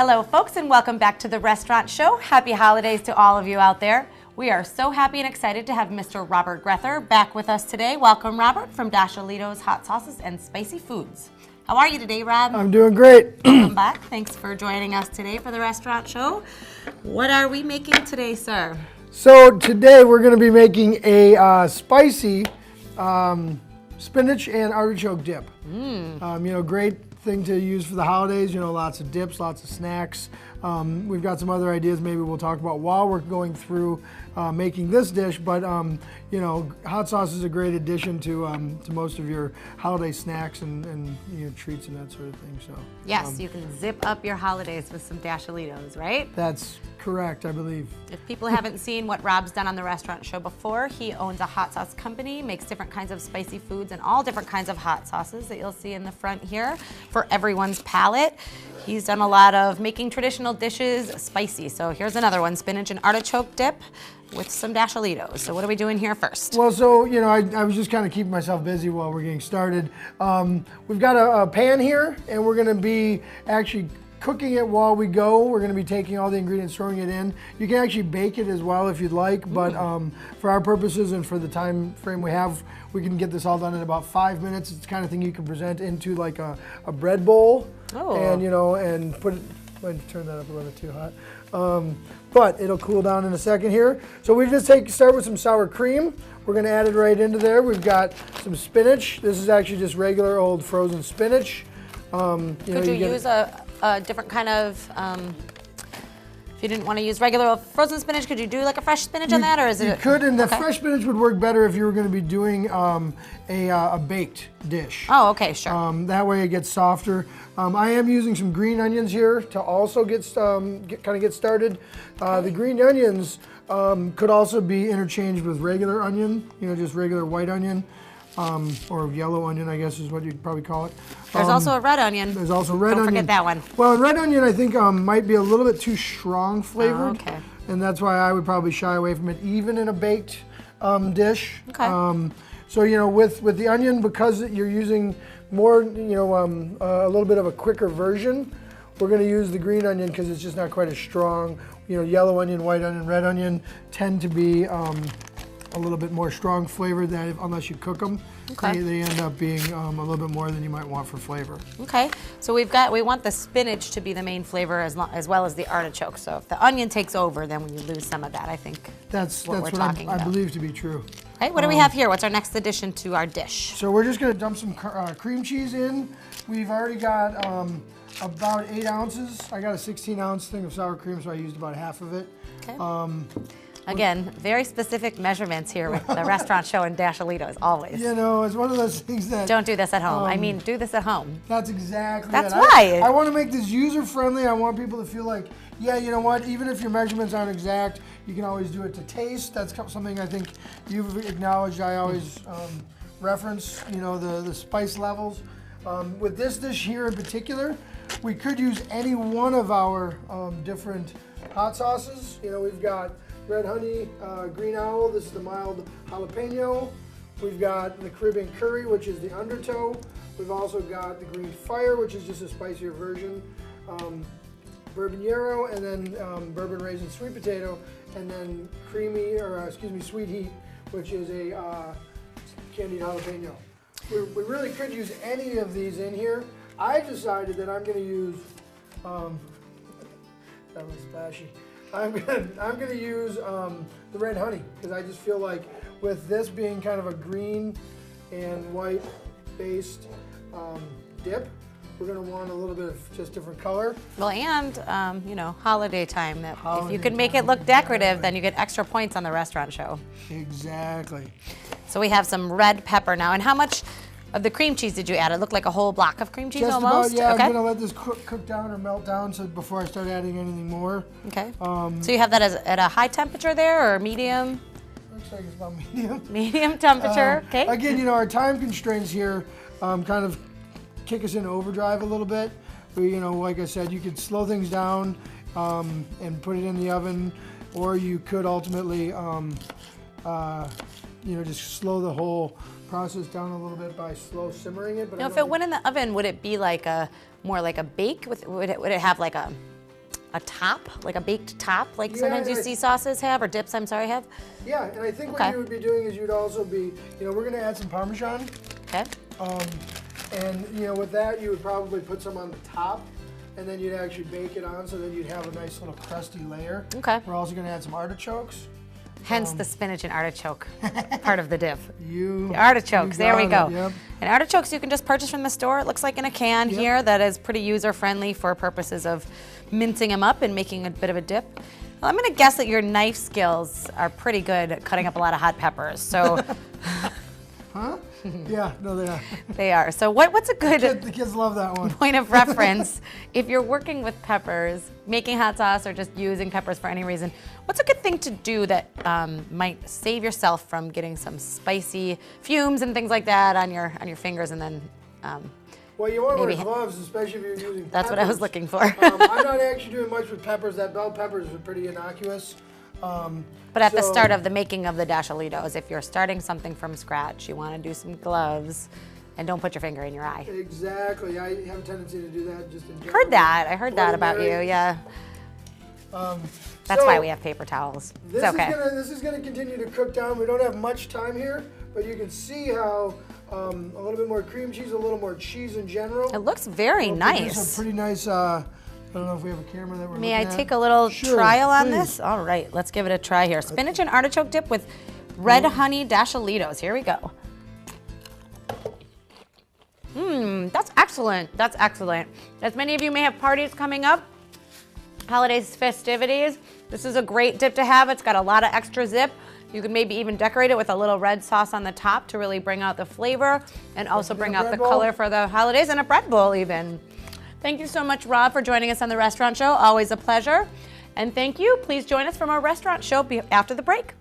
Hello folks, and welcome back to the restaurant show. Happy holidays to all of you out there. We are so happy and excited to have Mr. Robert Grether back with us today. Welcome, Robert, from Dashelito's Hot Sauces and Spicy Foods. How are you today, Rob? I'm doing great. Welcome back. Thanks for joining us today for the restaurant show. What are we making today, sir? So today we're going to be making a spicy spinach and artichoke dip. Great thing to use for the holidays. Lots of dips, lots of snacks. We've got some other ideas maybe we'll talk about while we're going through making this dish, but hot sauce is a great addition to most of your holiday snacks and treats and that sort of thing. So yes, you can zip up your holidays with some Dashelitos, right? That's correct, I believe. If people haven't seen what Rob's done on the restaurant show before, he owns a hot sauce company, makes different kinds of spicy foods and all different kinds of hot sauces that you'll see in the front here for everyone's palate. He's done a lot of making traditional dishes spicy. So here's another one, spinach and artichoke dip with some Dashelitos. So what are we doing here first? Well, so, I was just kind of keeping myself busy while we're getting started. We've got a pan here, and we're gonna be actually cooking it while we go. We're gonna be taking all the ingredients, throwing it in. You can actually bake it as well if you'd like, but for our purposes and for the time frame we have, we can get this all done in about 5 minutes. It's the kind of thing you can present into like a bread bowl. Oh. And, and put it, might turn that up a little too hot. But it'll cool down in a second here. So we just start with some sour cream. We're gonna add it right into there. We've got some spinach. This is actually just regular old frozen spinach. Could you use a different kind of, if you didn't want to use regular frozen spinach, could you do like a fresh spinach on that, or is it? You could, and the fresh spinach would work better if you were going to be doing a baked dish. Oh, okay, sure. That way it gets softer. I am using some green onions here to also get started. The green onions could also be interchanged with regular onion, just regular white onion. Or yellow onion, I guess is what you'd probably call it. There's also a red onion. There's also red onion. Don't forget that one. Well, red onion I think might be a little bit too strong flavored. Oh, okay. And that's why I would probably shy away from it, even in a baked dish. Okay. So with the onion, because you're using more, a little bit of a quicker version, we're going to use the green onion because it's just not quite as strong. Yellow onion, white onion, red onion tend to be a little bit more strong flavored than unless you cook them. Okay. They end up being a little bit more than you might want for flavor. Okay, so we want the spinach to be the main flavor as well as the artichoke. So if the onion takes over, then when you lose some of that, I think that's what I believe to be true. Okay, what do we have here? What's our next addition to our dish? So we're just gonna dump some cream cheese in. We've already got about 8 ounces. I got a 16-ounce thing of sour cream, so I used about half of it. Okay. Again, very specific measurements here with the restaurant show and Dashelito as always. It's one of those things that... Don't do this at home. I mean, do this at home. That's exactly That's it. why. I want to make this user-friendly. I want people to feel like, yeah, you know what, even if your measurements aren't exact, you can always do it to taste. That's something I think you've acknowledged. I always reference, the spice levels. With this dish here in particular, we could use any one of our different hot sauces. We've got red honey, green owl, this is the mild jalapeno. We've got the Caribbean curry, which is the undertow. We've also got the green fire, which is just a spicier version. Bourbon yarrow, and then bourbon raisin sweet potato, and then sweet heat, which is a candied jalapeno. We really could use any of these in here. I decided that I'm going to use, that was splashy. I'm gonna use the red honey because I just feel like with this being kind of a green and white based dip, we're gonna want a little bit of just different color. Well, and holiday time. If you can make it look decorative, then you get extra points on the restaurant show. Exactly. So we have some red pepper now. And how much of the cream cheese did you add? It looked like a whole block of cream cheese just almost? About, yeah, okay. I'm gonna let this cook down or melt down before I start adding anything more. Okay. So you have that at a high temperature there or medium? Looks like it's about medium. Medium temperature, okay. Again, our time constraints here kind of kick us into overdrive a little bit. But, like I said, you could slow things down and put it in the oven, or you could ultimately, just slow the whole process down a little bit by slow simmering it. But now, if it went in the oven, would it be like more like a bake? Would it have like a a top, like a baked top, like Yeah, sometimes you and see sauces have, or dips, I'm sorry, have? Yeah, and I think Okay. what you would be doing is you'd also be, we're gonna add some Parmesan. Okay. And with that, you would probably put some on the top, and then you'd actually bake it on, so then you'd have a nice little crusty layer. Okay. We're also gonna add some artichokes. Hence the spinach and artichoke part of the dip. The Artichokes, there we go. Yep. And artichokes you can just purchase from the store. It looks like in a can here that is pretty user-friendly for purposes of mincing them up and making a bit of a dip. Well, I'm gonna guess that your knife skills are pretty good at cutting up a lot of hot peppers, so. Huh? Yeah, no, they are. They are. So what's a good The kids love that one. point of reference if you're working with peppers, making hot sauce, or just using peppers for any reason? What's a good thing to do that might save yourself from getting some spicy fumes and things like that on your fingers, and then Well, you want to wear maybe- gloves, especially if you're using that's what I was peppers. looking for. I'm not actually doing much with peppers. That bell peppers are pretty innocuous. But at the so- start of the making of the Dashelitos, if you're starting something from scratch, you want to do some gloves, and don't put your finger in your eye. Exactly. I have a tendency to do that just in general. Heard that. I heard that about you. Ordinary. Yeah. That's So, why we have paper towels. This It's okay. This is gonna continue to cook down. We don't have much time here, but you can see how a little bit more cream cheese, a little more cheese in general. It looks very It's nice. a pretty nice. I don't know if we have a camera that we're May I looking at. take a little Sure, trial on please. this? All right, let's give it a try here. Spinach and artichoke dip with red honey Dashelitos. Here we go. That's excellent. That's excellent. As many of you may have parties coming up, holidays, festivities, this is a great dip to have. It's got a lot of extra zip. You could maybe even decorate it with a little red sauce on the top to really bring out the flavor and also bring out the bread bowl. color for the holidays, and a bread bowl even. Thank you so much, Rob, for joining us on the Restaurant Show. Always a pleasure. And thank you. Please join us from our restaurant show after the break.